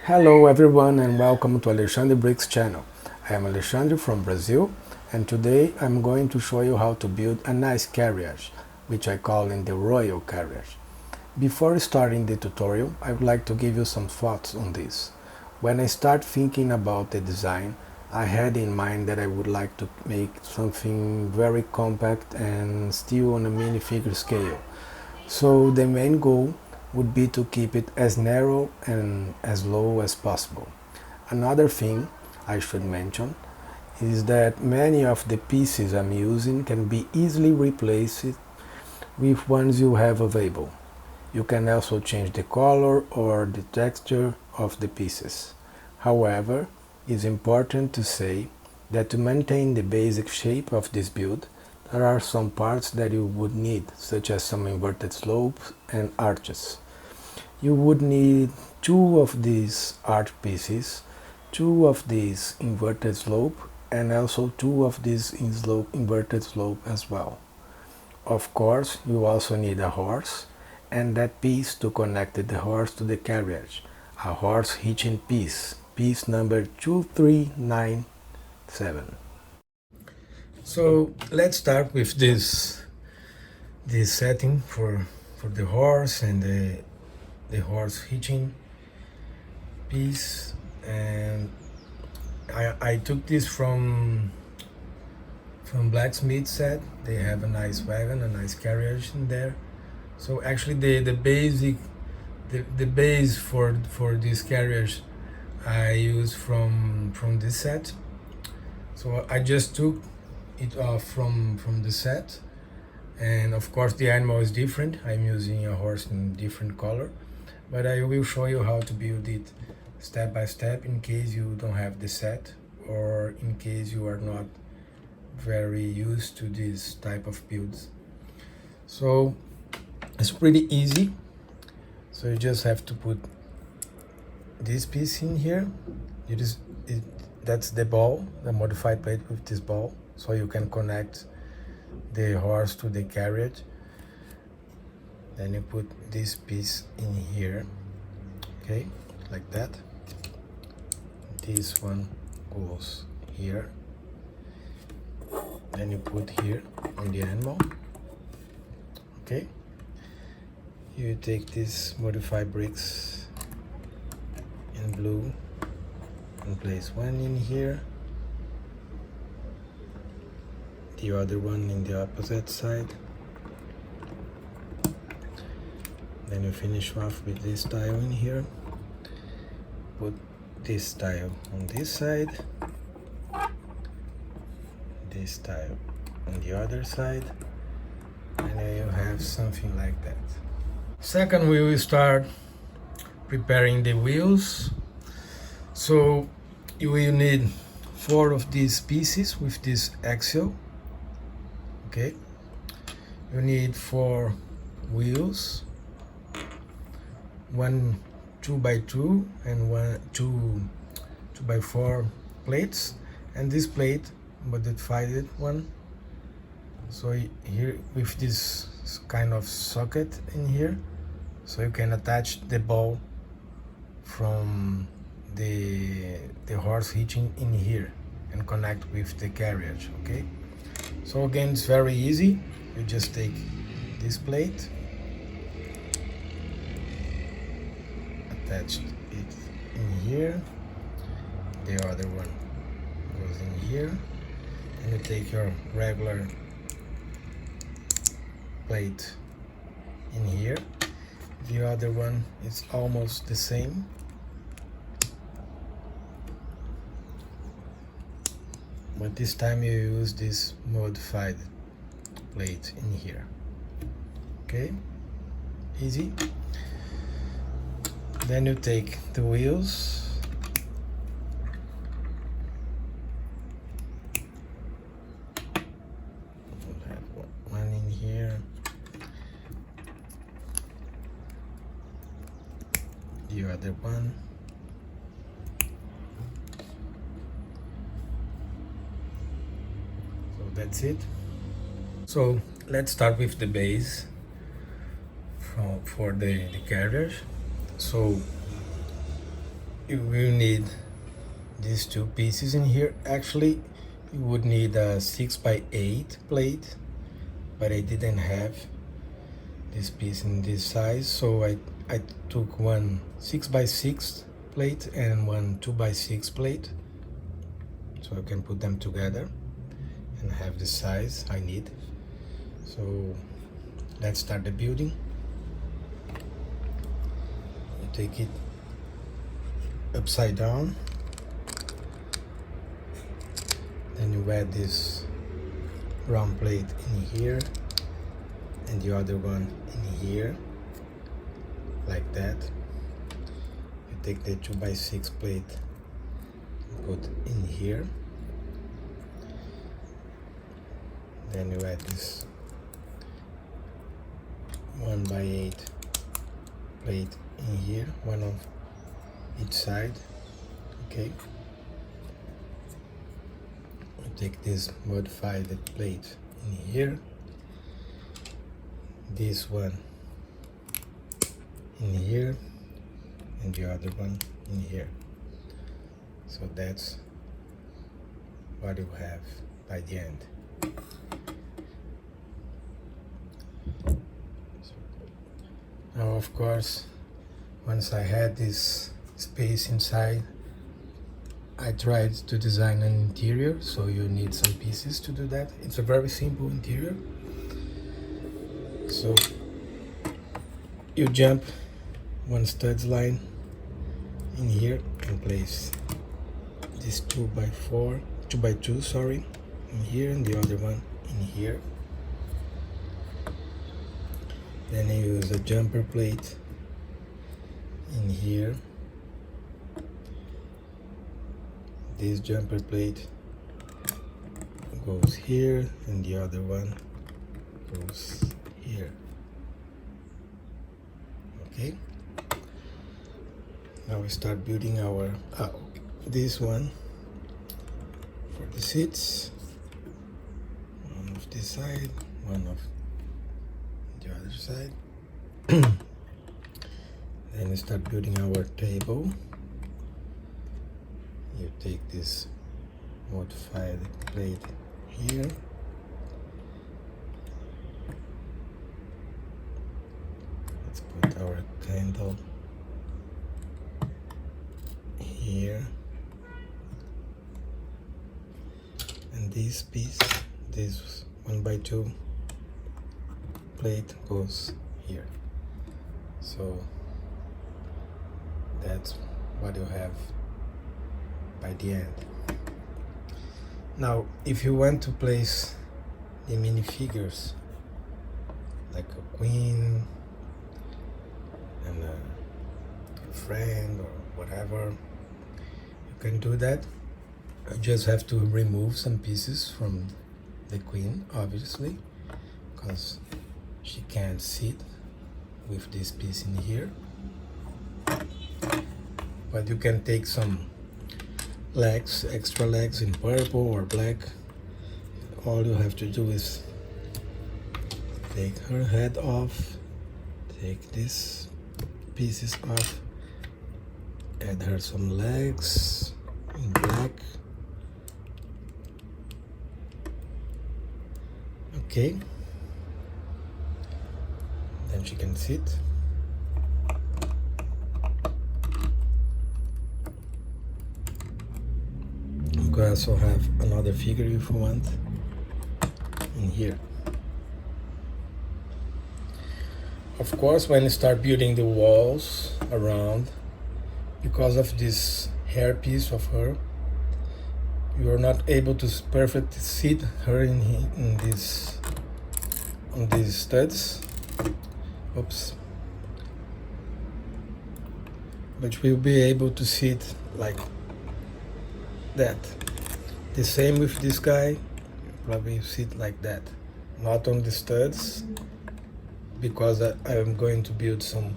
Hello everyone and welcome to Alexandre Bricks channel. I am Alexandre from Brazil and today I'm going to show you how to build a nice carriage, which I call in the royal carriage. Before starting the tutorial, I would like to give you some thoughts on this. When I start thinking about the design, I had in mind that I would like to make something very compact and still on a minifigure scale. So the main goal would be to keep it as narrow and as low as possible. Another thing I should mention is that many of the pieces I'm using can be easily replaced with ones you have available. You can also change the color or the texture of the pieces. However, it's important to say that to maintain the basic shape of this build, there are some parts that you would need, such as some inverted slopes and arches. You would need 2 of these arch pieces, 2 of these inverted slope, and also 2 of these inverted slope as well. Of course, you also need a horse, and that piece to connect the horse to the carriage, a horse hitching piece, piece number 2397. So let's start with this setting for the horse and the horse hitching piece, and I took this from blacksmith set. They have a nice wagon, a nice carriage in there. So actually the base for this carriage I use from this set. So I just took it off from the set, and of course the animal is different. I'm using a horse in different color, but I will show you how to build it step by step in case you don't have the set or in case you are not very used to this type of builds. So it's pretty easy. So you just have to put this piece in here. That's the ball, the modified plate with this ball, so you can connect the horse to the carriage. Then you put this piece in here, okay, like that. This one goes here. Then you put here on the animal, okay. You take these modified bricks in blue and place one in here, the other one in the opposite side. Then you finish off with this tile in here. Put this tile on this side, this tile on the other side, and then you have something like that. Second, we will start preparing the wheels. So you will need 4 of these pieces with this axle, okay. You need 4 wheels, 1 2x2 and 1 2x4 plates, and this plate modified one. So here with this kind of socket in here, so you can attach the ball from the horse hitching in here and connect with the carriage, okay. So again, it's very easy. You just take this plate, attach it in here, the other one goes in here, and you take your regular plate in here. The other one is almost the same, but this time you use this modified plate in here, okay, easy. Then you take the wheels, we'll have one in here, the other one, so that's it. So let's start with the base for the carriage. So you will need these two pieces in here. Actually, you would need a 6x8 plate, but I didn't have this piece in this size, so I took one 6x6 plate and one 2x6 plate, so I can put them together and have the size I need. So let's start the building. You take it upside down, then you add this round plate in here and the other one in here, like that. You take the 2x6 plate and put in here, then you add this 1x8 plate in here, one on each side. Okay, you take this modified plate in here, this one in here, and the other one in here. So that's what you have by the end. Now, of course, once I had this space inside, I tried to design an interior, so you need some pieces to do that. It's a very simple interior. So you jump one studs line in here and place this 2x2, sorry, in here, and the other one in here. Then I use a jumper plate in here. This jumper plate goes here and the other one goes here. Okay, now we start building our this one for the seats, one of this side, one of the other side. Then we start building our table. You take this modified plate here, let's put our candle here, and this piece, this 1x2 plate goes here. So that's what you have by the end. Now, if you want to place the minifigures like a queen and a friend or whatever, you can do that. You just have to remove some pieces from the queen, obviously, because she can't sit with this piece in here. But you can take some legs, extra legs in purple or black. All you have to do is take her head off, take these pieces off, add her some legs in black. Okay, then she can sit. You can also have another figure if you want in here. Of course, when you start building the walls around, because of this hair piece of her, you are not able to perfectly sit her in this on these studs. Oops. But we'll be able to sit like that. The same with this guy, probably sit like that, not on the studs, because I am going to build some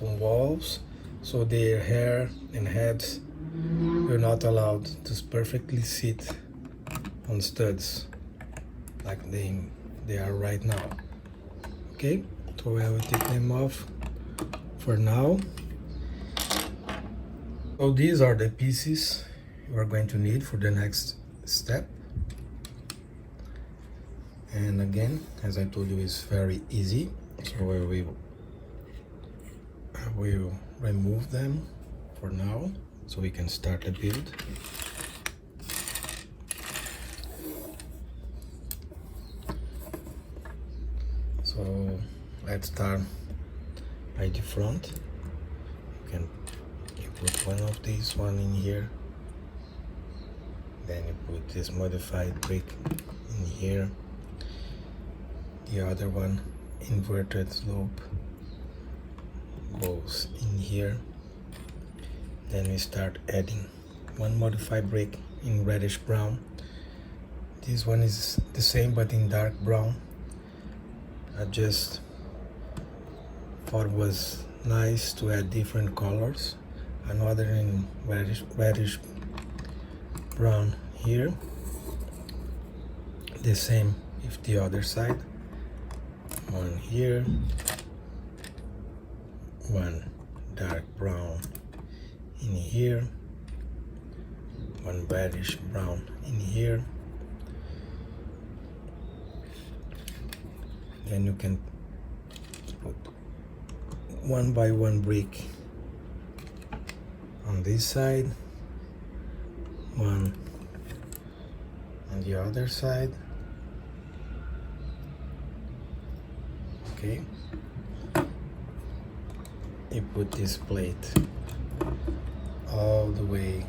walls, so their hair and heads are not allowed to perfectly sit on studs like they are right now. Okay, so I will take them off for now. So these are the pieces you are going to need for the next step. And again, as I told you, it's very easy. So I will remove them for now so we can start the build. So let's start by the front. You put one of these one in here, then you put this modified brick in here, the other one inverted slope goes in here. Then we start adding one modified brick in reddish brown. This one is the same but in dark brown. I just thought it was nice to add different colors. Another in reddish brown here. The same with the other side. One here, one dark brown in here, one reddish brown in here. Then you can put one by one brick on this side, one on the other side. Okay, you put this plate all the way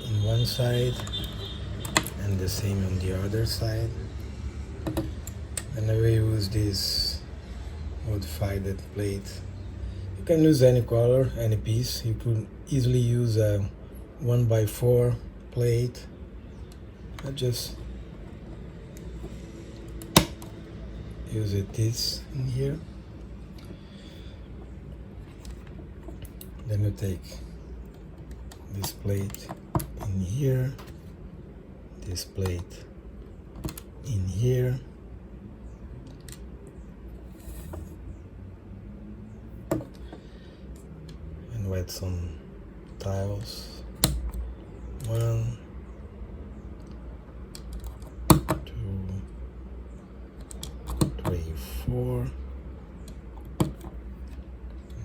in one side and the same on the other side. And I will use this modified plate. You can use any color, any piece. You could easily use a 1x4 plate. I just use this in here. Then you take this plate in here, this plate in here, and add some tiles. 1, 2, 3, 4.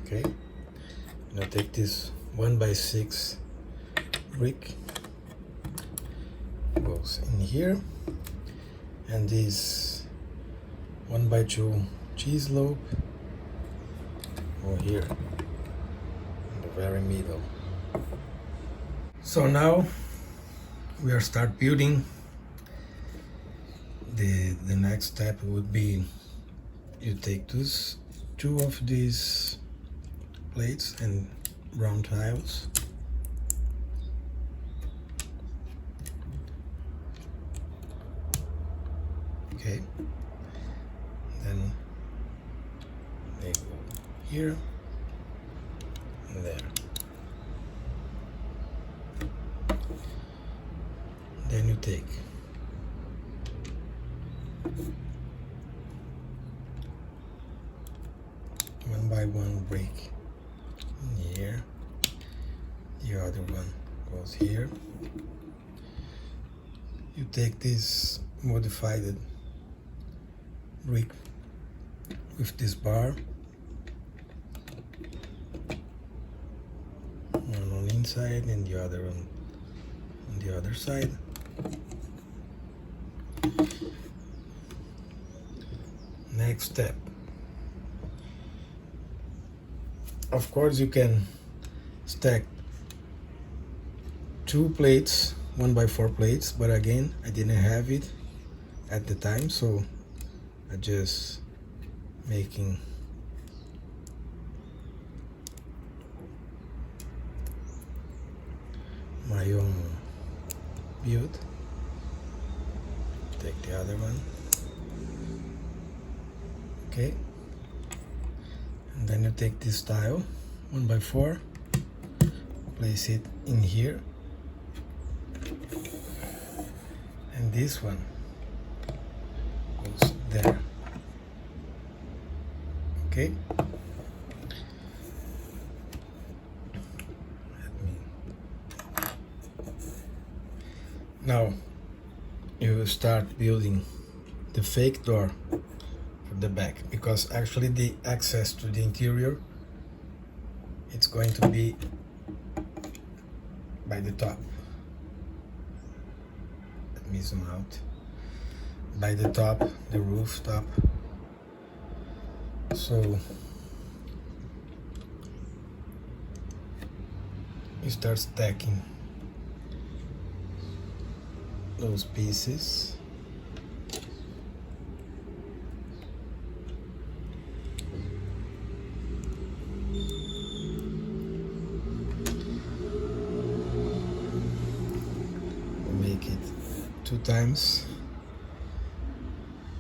Okay. Now take this 1x6 brick, goes in here, and this 1x2 cheese loaf over here in the very middle. So now we are start building. The next step would be you take two of these plates and brown tiles. Okay, then they go here and there. Then you take one by one brick in here, the other one goes here. You take this modified brick with this bar, one on inside and the other on the other side. Next step. Of course, you can stack 2 plates, 1x4 plates, but again, I didn't have it at the time, so I just making my own build. Take the other one. Okay, and then you take this tile 1x4, place it in here, and this one goes there. Okay, Now you will start building the fake door for the back, because actually the access to the interior, it's going to be by the top. Let me zoom out. By the top, the rooftop. So you start stacking those pieces. Make it 2 times.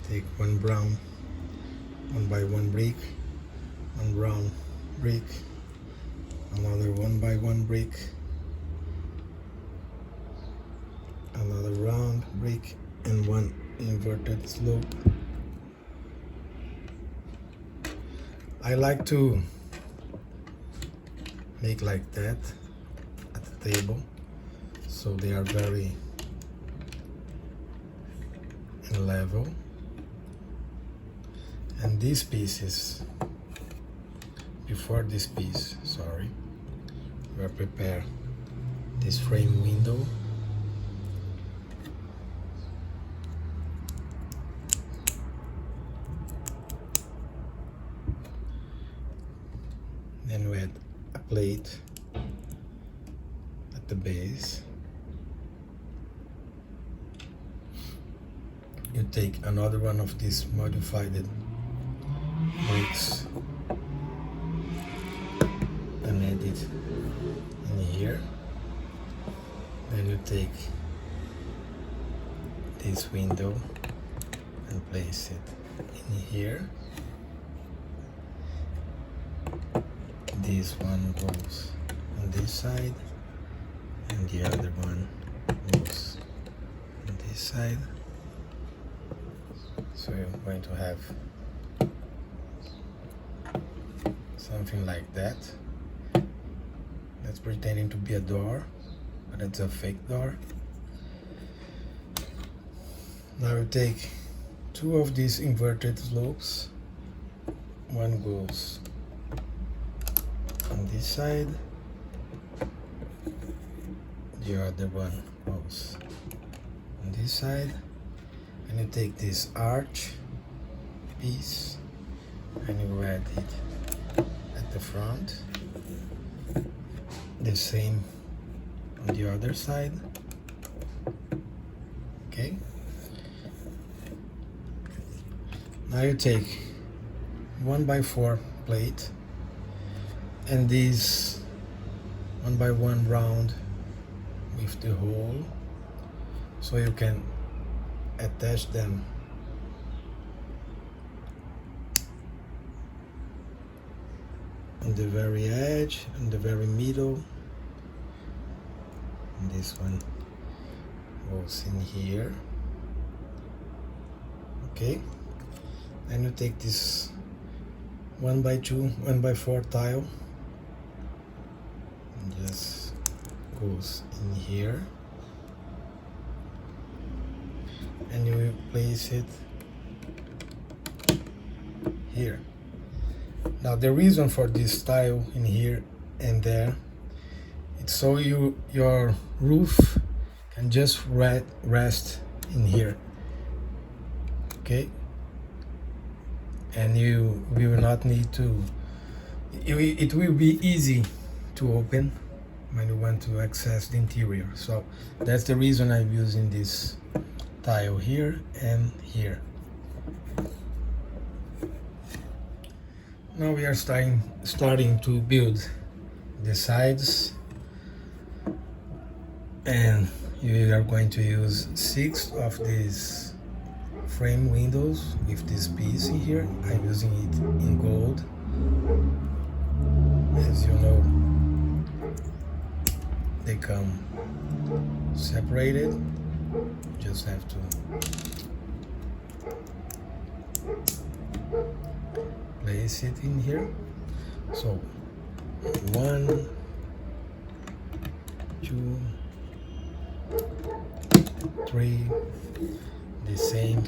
Take one brown 1 by 1 brick, one brown brick, another 1 by 1 brick, another round brick, and one inverted slope. I like to make like that at the table, so they are very in level. And these pieces, before this piece, sorry, we will prepare this frame window. Then we add a plate at the base. You take another one of these modified bricks and add it in here. Then you take this window and place it in here. This one goes on this side and the other one goes on this side. So you're going to have something like that. That's pretending to be a door, but it's a fake door. Now you take 2 of these inverted slopes. One goes on this side, the other one goes on this side, and you take this arch piece and you add it at the front, the same on the other side. Okay, now you take 1 by 4 plate and this 1 by 1 round with the hole, so you can attach them on the very edge, on the very middle, and this one goes in here. Okay, and you take this 1 by 2, 1 by 4 tile and just goes in here, and you will place it here. Now the reason for this tile in here and there, it's so your roof can just rest in here. Okay, and you will not need to, it will be easy to open when you want to access the interior. So that's the reason I'm using this tile here and here. Now we are starting to build the sides, and you are going to use 6 of these frame windows with this piece in here. I'm using it in gold. As you know, they come separated. Just have to place it in here. So 1, 2, 3, the same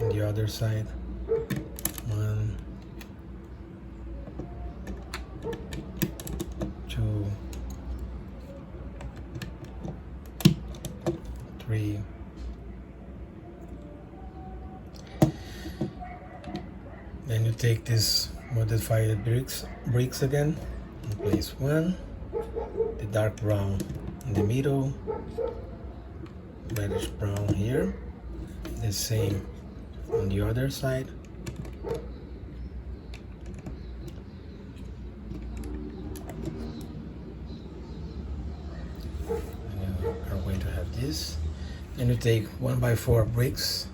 on the other side, 1, 2, 3, then you take this modified bricks again and place 1, the dark brown in the middle, reddish brown here, the same on the other side, and you are going to have this. Then you take 1x4 bricks,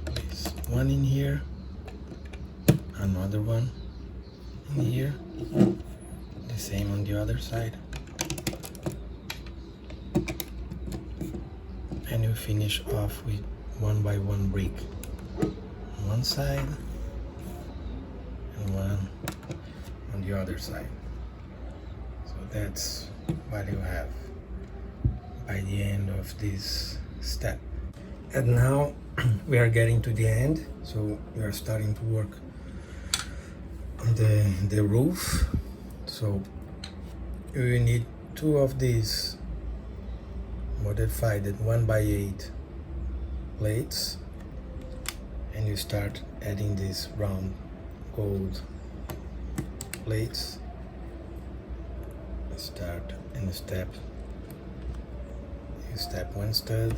place 1 in here, another one in here, the same on the other side, and you finish off with 1x1 brick on one side and 1 on the other side. So that's what you have by the end of this step. And now we are getting to the end, so we are starting to work on the roof. So you need 2 of these modified 1x8 plates, and you start adding these round gold plates. Start in the step. You step 1 stud,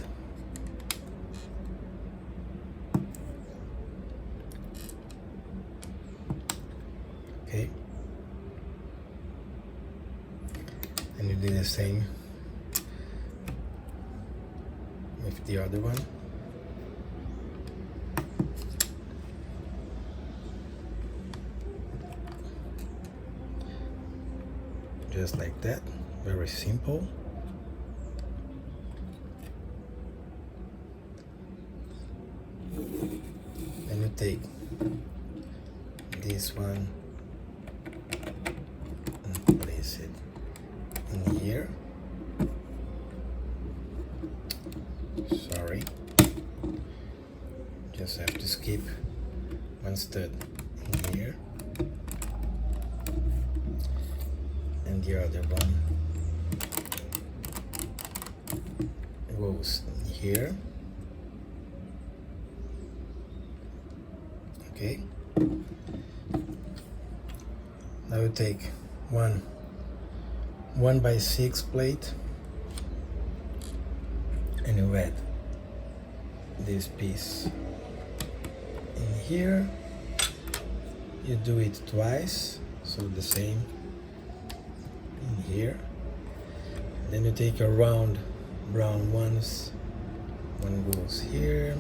okay, and you do the same with the other one. Just like that, very simple. Then you take this one and place it in here. Sorry, just have to skip 1 stud in here, and the other one goes in here. Okay, now you take 1x6 plate and you add this piece in here. You do it twice, so the same in here. Then you take your round brown ones, 1 goes here.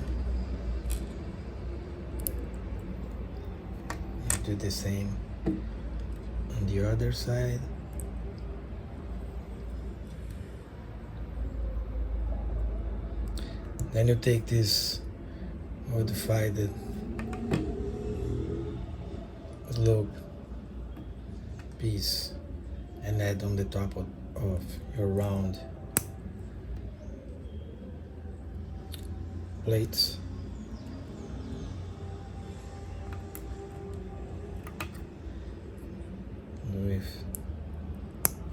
You do the same on the other side. Then you take this modified globe piece and add on the top of your round plates. With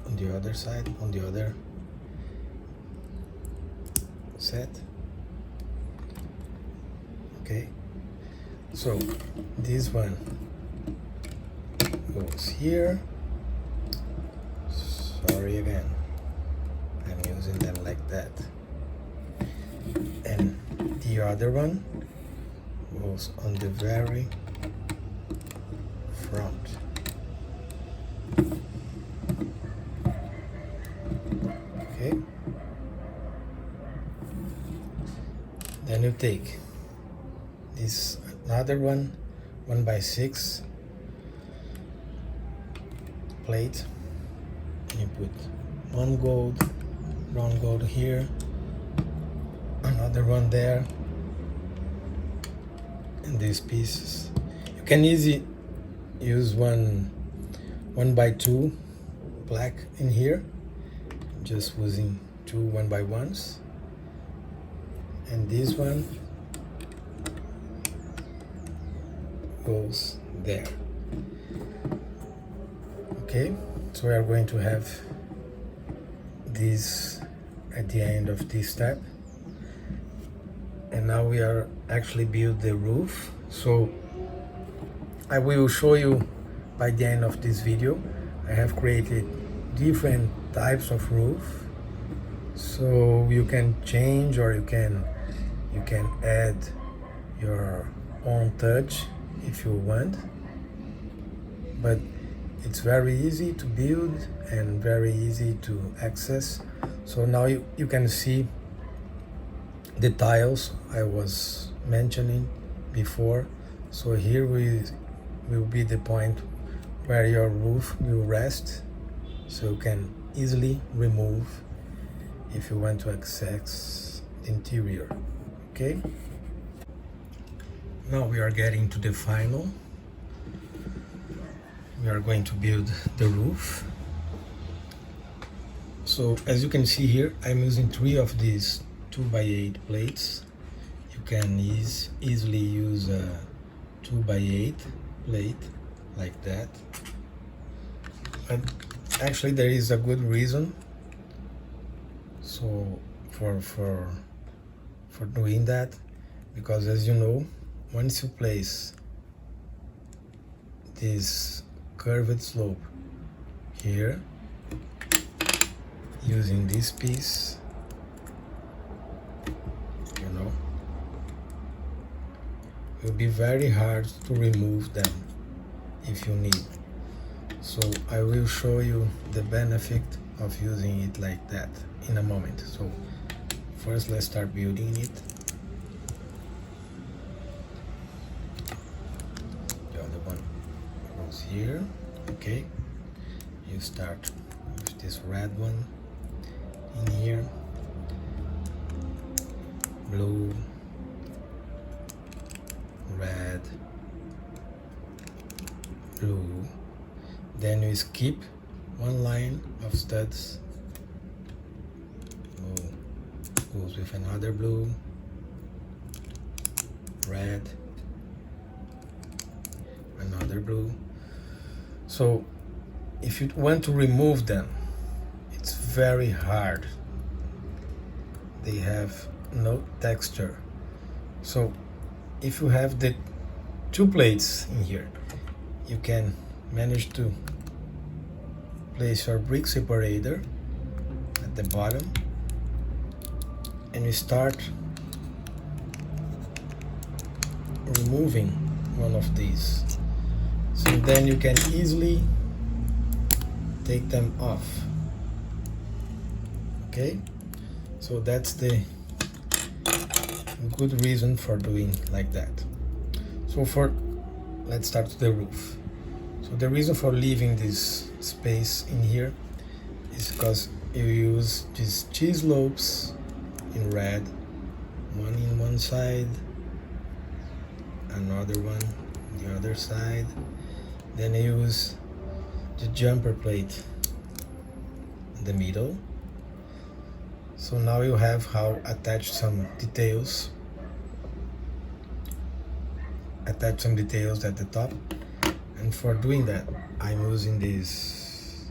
on the other side, on the other set. Okay, so this one goes here. Sorry again, I'm using them like that. And the other one goes on the very front. Okay, then you take this another 1x6 plate, and you put 1 round gold here, another one there, and these pieces. You can easily use 1x2 black in here, just using 2 1x1s, and this one goes there. Okay, so we are going to have this at the end of this step, and now we are actually build the roof. So I will show you by the end of this video. I have created different types of roof, so you can change or you can add your own touch if you want, but it's very easy to build and very easy to access. So now you can see the tiles I was mentioning before. So here will be the point where your roof will rest, so you can easily remove if you want to access the interior. Okay, now we are getting to the final. We are going to build the roof. So as you can see here, I'm using 3 of these 2x8 plates. You can easily use a 2x8 plate like that. And actually there is a good reason so for doing that, because as you know, once you place this curved slope here using this piece, you know, it will be very hard to remove them if you need. So I will show you the benefit of using it like that in a moment. So first let's start building it. The other one goes here. Okay, you start with this red one in here, blue, red, blue, then you skip one line of studs, goes with another blue, red, another blue. So if you want to remove them, it's very hard. They have no texture. So if you have the 2 plates in here, you can manage to place your brick separator at the bottom, and you start removing one of these. So then you can easily take them off. Okay, so that's the good reason for doing like that. So let's start with the roof. So the reason for leaving this space in here is because you use these cheese lobes in red, one in one side, another one the other side, then you use the jumper plate in the middle. So now you have how attach some details at the top, and for doing that I'm using these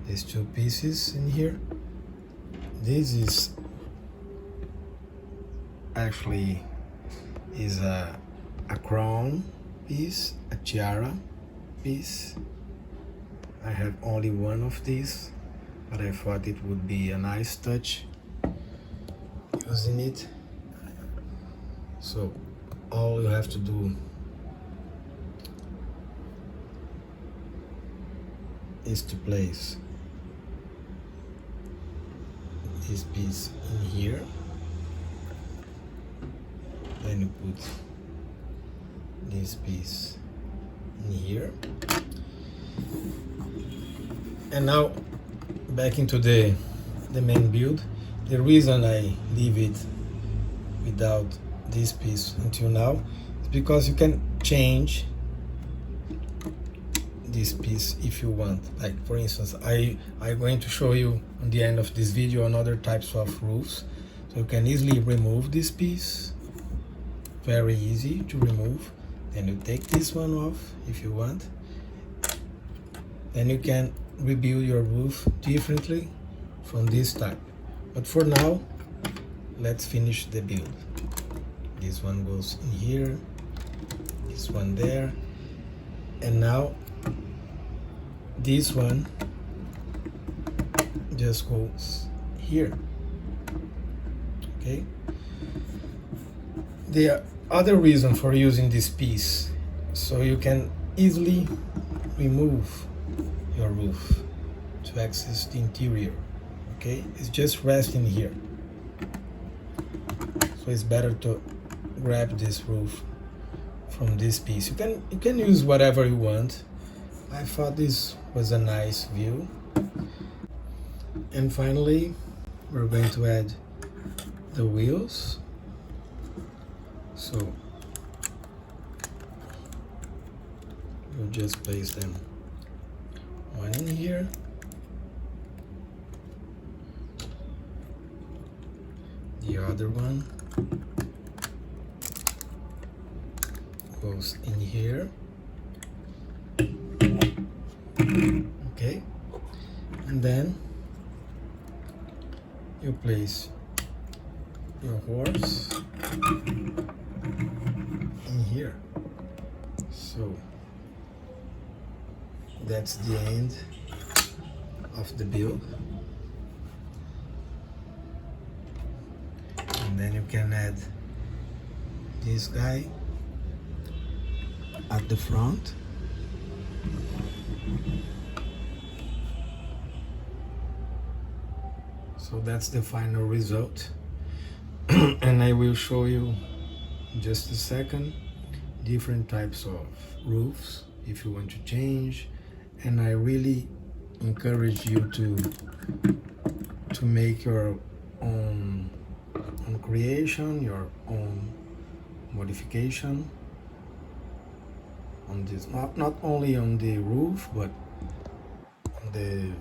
2 pieces in here. This is actually a crown piece, a tiara piece. I have only one of these, but I thought it would be a nice touch using it. So all you have to do is to place this piece in here, then you put this piece in here, and now back into the main build. The reason I leave it without this piece until now is because you can change this piece if you want. Like for instance, I'm going to show you on the end of this video another types of roofs. So you can easily remove this piece, very easy to remove. Then you take this one off if you want. Then you can rebuild your roof differently from this type. But for now, let's finish the build. This one goes in here, this one there, and now this one just goes here. Okay. The other reason for using this piece, so you can easily remove your roof to access the interior. Okay, it's just resting here, so it's better to grab this roof from this piece. You can use whatever you want. I thought this was a nice view. And finally, we're going to add the wheels. So we'll just place them one in here, the other one goes in here. Okay, and then you place your horse in here. So that's the end of the build. And then you can add this guy at the front. So that's the final result. And I will show you in just a second different types of roofs if you want to change. And I really encourage you to make your own creation, your own modification on this, not only on the roof but on the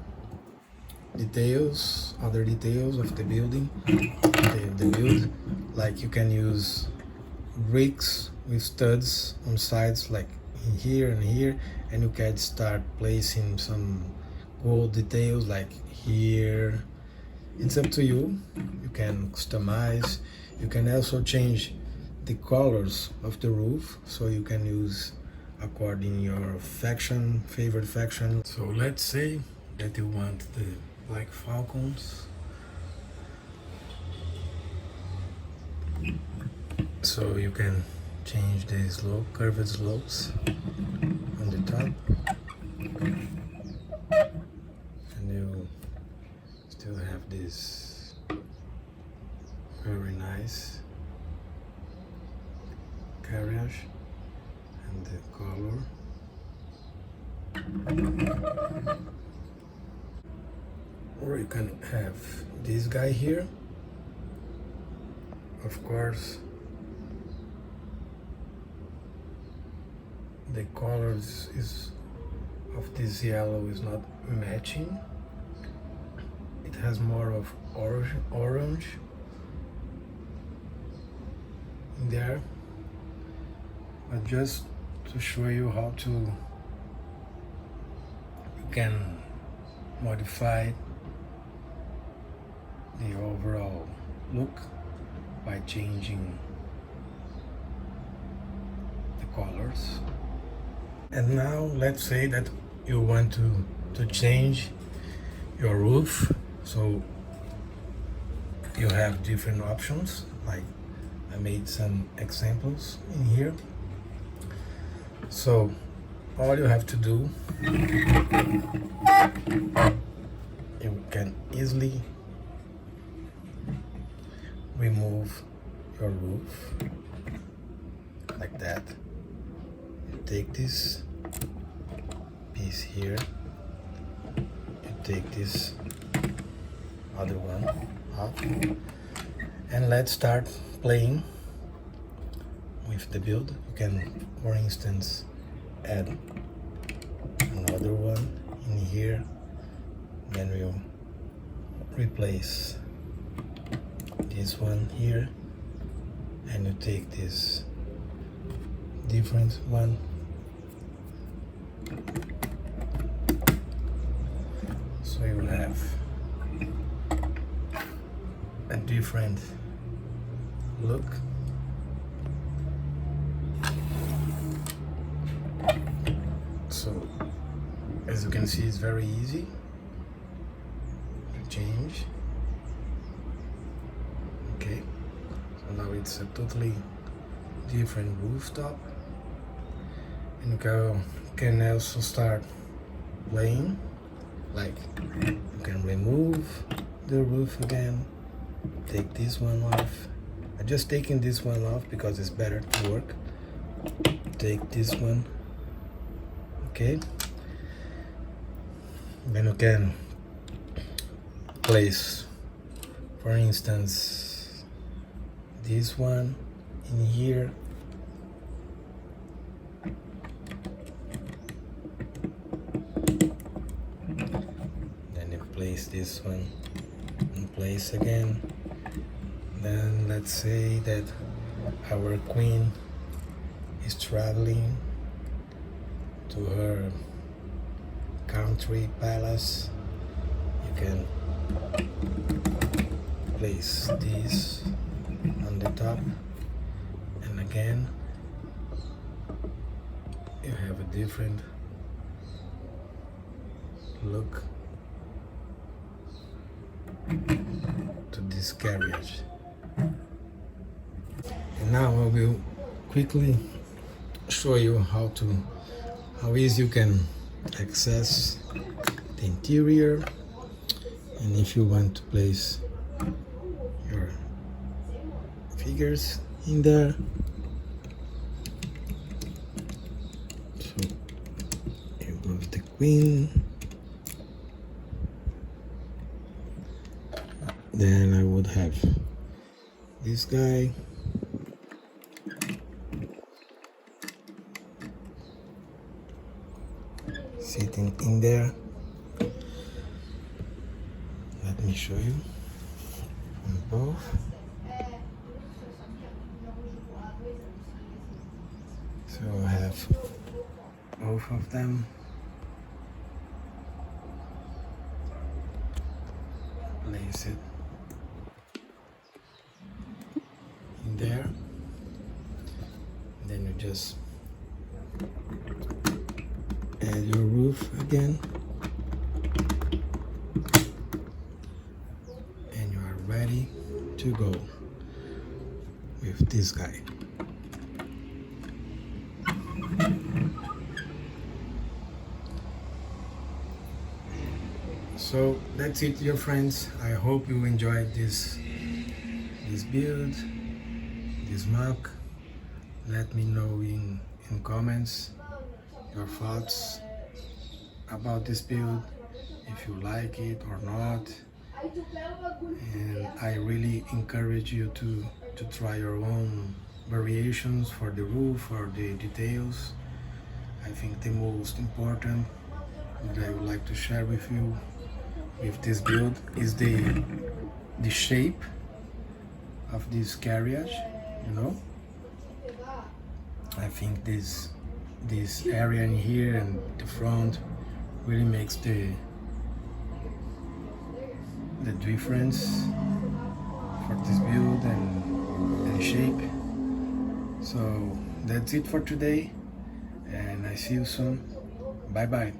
details, other details of the building, the build. Like you can use bricks with studs on sides like in here and here, and you can start placing some gold details like here. It's up to you. You can customize. You can also change the colors of the roof, so you can use according your faction, favorite faction. So let's say that you want the black falcons. So you can change the slope, curved slopes on the top, and you still have this very nice carriage and the color. Or you can have this guy here. Of course, the colors of this yellow is not matching. It has more of orange in there, but just to show you how you can modify the overall look by changing the colors. And now let's say that you want to change your roof, so you have different options. Like I made some examples in here. So all you have to do, you can easily remove your roof like that. You take this piece here, you take this other one off, and let's start playing with the build. You can, for instance, add another one in here, then we'll replace this one here, and you take this different one, so you will have a different look. So as you can see, it's very easy to change. Okay, so now it's a totally different rooftop, and you can also start playing, like you can remove the roof again, take this one off. I'm just taking this one off because it's better to work. Take this one, okay, then you can place, for instance, this one in here, then you place this one in place again. Then let's say that our queen is traveling to her country palace. You can place this on the top, and again you have a different look to this carriage. And now I will quickly show you how easy you can access the interior, and if you want to place your figures in there. So you go with the queen, then I would have this guy, sitting in there. Let me show you on both. So I have both of them. Place it in there. Then you just add your roof again, and you are ready to go with this guy. So that's it, dear friends. I hope you enjoyed this build, this mock. Let me know in comments your thoughts about this build, if you like it or not. And I really encourage you to try your own variations for the roof or the details. I think the most important that I would like to share with you with this build is the shape of this carriage, you know. I think this area in here and the front really makes the difference for this build and shape. So that's it for today, and I see you soon. Bye bye.